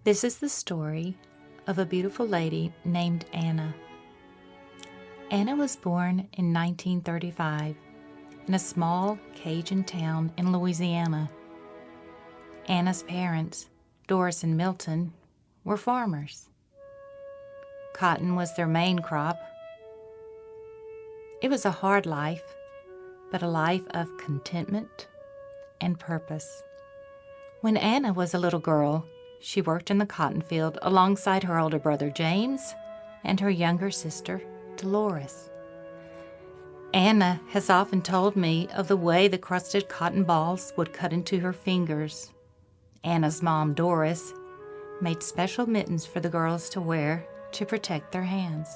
This is the story of a beautiful lady named Anna. Anna was born in 1935 in a small Cajun town in Louisiana. Anna's parents, Doris and Milton, were farmers. Cotton was their main crop. It was a hard life, but a life of contentment and purpose. When Anna was a little girl, she worked in the cotton field alongside her older brother James and her younger sister Dolores. Anna has often told me of the way the crusted cotton balls would cut into her fingers. Anna's mom, Doris, made special mittens for the girls to wear to protect their hands.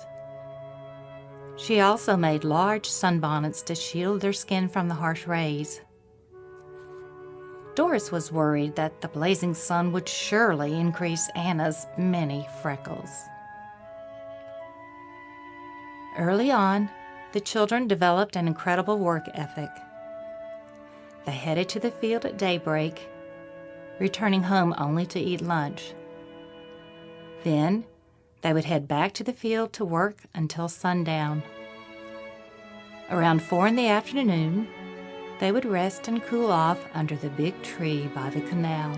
She also made large sunbonnets to shield their skin from the harsh rays. Doris was worried that the blazing sun would surely increase Anna's many freckles. Early on, the children developed an incredible work ethic. They headed to the field at daybreak, returning home only to eat lunch. Then, they would head back to the field to work until sundown. Around 4 in the afternoon, they would rest and cool off under the big tree by the canal.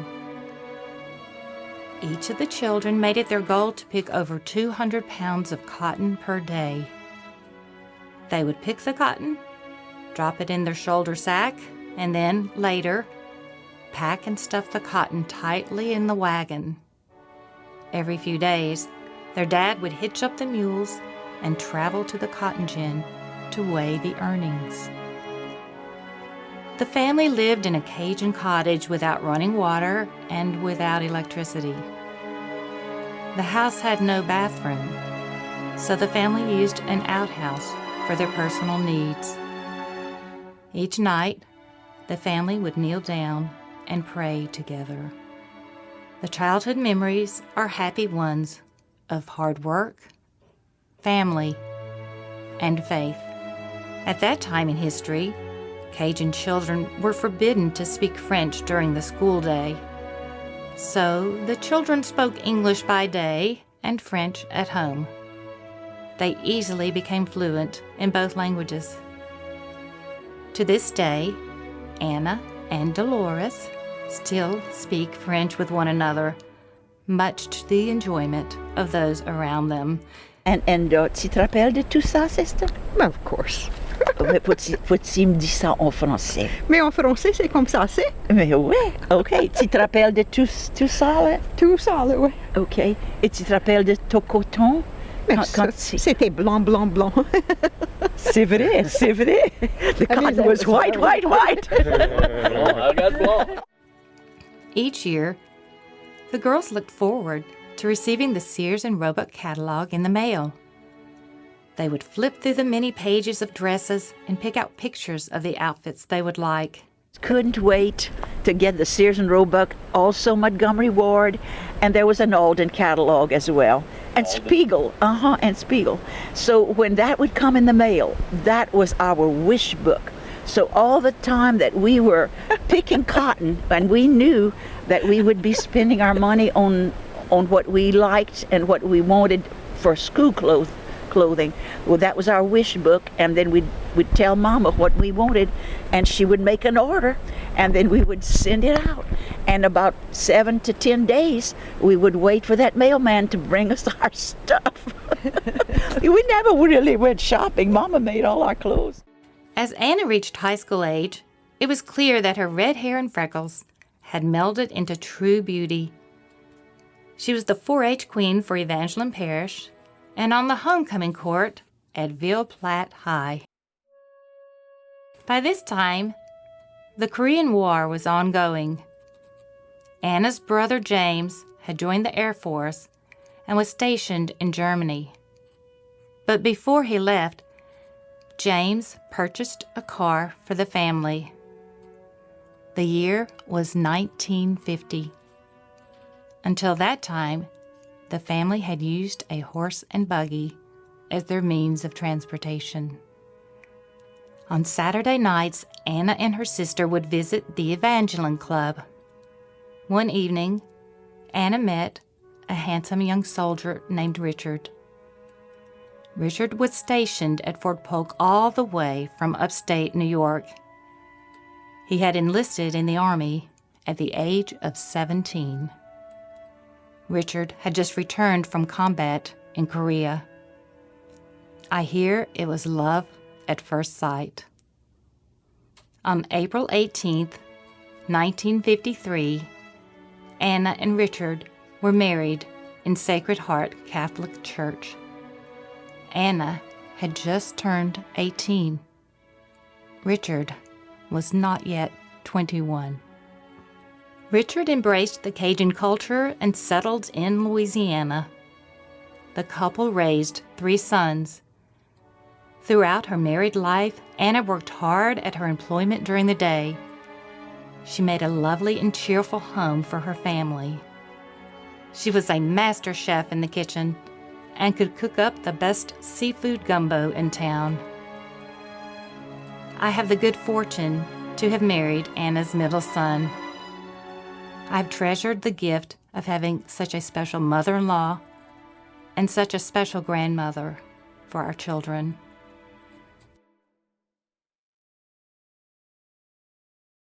Each of the children made it their goal to pick over 200 pounds of cotton per day. They would pick the cotton, drop it in their shoulder sack, and then, later, pack and stuff the cotton tightly in the wagon. Every few days, their dad would hitch up the mules and travel to the cotton gin to weigh the earnings. The family lived in a Cajun cottage without running water and without electricity. The house had no bathroom, so the family used an outhouse for their personal needs. Each night, the family would kneel down and pray together. The childhood memories are happy ones of hard work, family, and faith. At that time in history, Cajun children were forbidden to speak French during the school day. So the children spoke English by day and French at home. They easily became fluent in both languages. To this day, Anna and Dolores still speak French with one another, much to the enjoyment of those around them. And tu te rappelles de tout ça, sister? Of course. Mais faut-il me dire ça en français? Mais en français, c'est comme ça, c'est? Mais ouais, OK. Tu te rappelles de tout ça, là? Tout ça, là, ouais. OK. Et tu te rappelles de ton coton? Mais c'était blanc, blanc, blanc. C'est vrai, c'est vrai. The cotton was white, white, white. Each year, the girls looked forward to receiving the Sears and Roebuck catalog in the mail. They would flip through the many pages of dresses and pick out pictures of the outfits they would like. Couldn't wait to get the Sears and Roebuck, also Montgomery Ward, and there was an Alden catalog as well. And Spiegel, and Spiegel. So when that would come in the mail, that was our wish book. So all the time that we were picking cotton, and we knew that we would be spending our money on what we liked and what we wanted for school clothing. Well, that was our wish book, and then we'd tell Mama what we wanted, and she would make an order, and then we would send it out. And about 7 to 10 days, we would wait for that mailman to bring us our stuff. We never really went shopping. Mama made all our clothes. As Anna reached high school age, it was clear that her red hair and freckles had melded into true beauty. She was the 4-H queen for Evangeline Parish and on the homecoming court at Ville Platte High. By this time, the Korean War was ongoing. Anna's brother James had joined the Air Force and was stationed in Germany. But before he left, James purchased a car for the family. The year was 1950. Until that time, the family had used a horse and buggy as their means of transportation. On Saturday nights, Anna and her sister would visit the Evangeline Club. One evening, Anna met a handsome young soldier named Richard. Richard was stationed at Fort Polk all the way from upstate New York. He had enlisted in the Army at the age of 17. Richard had just returned from combat in Korea. I hear it was love at first sight. On April 18th, 1953, Anna and Richard were married in Sacred Heart Catholic Church. Anna had just turned 18. Richard was not yet 21. Richard embraced the Cajun culture and settled in Louisiana. The couple raised 3 sons. Throughout her married life, Anna worked hard at her employment during the day. She made a lovely and cheerful home for her family. She was a master chef in the kitchen and could cook up the best seafood gumbo in town. I have the good fortune to have married Anna's middle son. I've treasured the gift of having such a special mother-in-law and such a special grandmother for our children.